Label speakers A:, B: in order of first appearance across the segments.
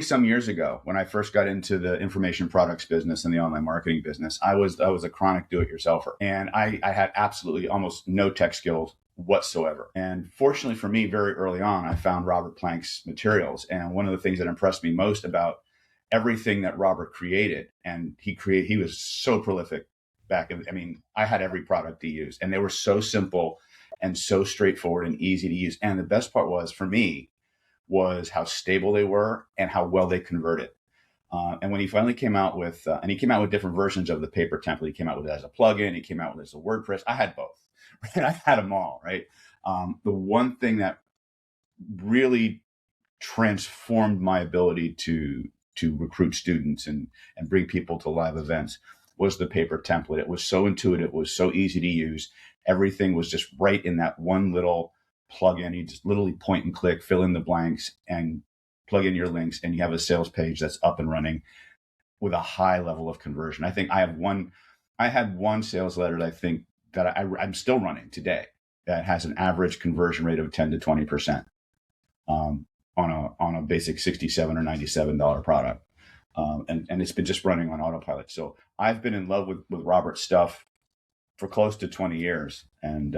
A: some years ago, when I first got into the information products business and the online marketing business, I was a chronic do-it-yourselfer, and I had absolutely almost no tech skills whatsoever. And fortunately for me, very early on, I found Robert Plank's materials, and one of the things that impressed me most about everything that Robert created, and he was so prolific back in. I mean, I had every product he used, and they were so simple and so straightforward and easy to use. And the best part was for me was how stable they were and how well they converted. And when he finally came out with, and he came out with different versions of the paper template. He came out with it as a plugin. He came out with it as a WordPress. I had both. Right? I had them all. Right. The one thing that really transformed my ability to recruit students and bring people to live events was the paper template. It was so intuitive. It was so easy to use. Everything was just right in that one little plug-in. You just literally point and click, fill in the blanks, and plug in your links, and you have a sales page that's up and running with a high level of conversion. I think I had one sales letter that I think that I'm still running today that has an average conversion rate of 10 to 20%. On a basic $67 or $97 product. And it's been just running on autopilot. So I've been in love with Robert's stuff for close to 20 years. And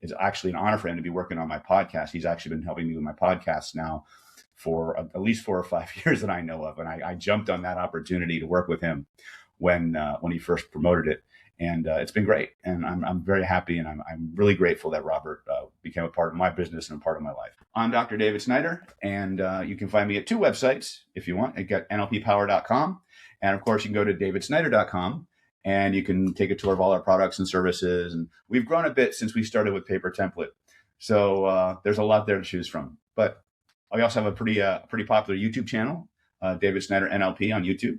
A: it's actually an honor for him to be working on my podcast. He's actually been helping me with my podcast now for at least 4 or 5 years that I know of. And I jumped on that opportunity to work with him when he first promoted it. And it's been great. And I'm very happy. And I'm really grateful that Robert became a part of my business and a part of my life. I'm Dr. David Snyder. And you can find me at 2 websites if you want. At nlppower.com. And of course, you can go to davidsnyder.com and you can take a tour of all our products and services. And we've grown a bit since we started with paper template. So there's a lot there to choose from. But I also have a pretty popular YouTube channel, David Snyder NLP on YouTube.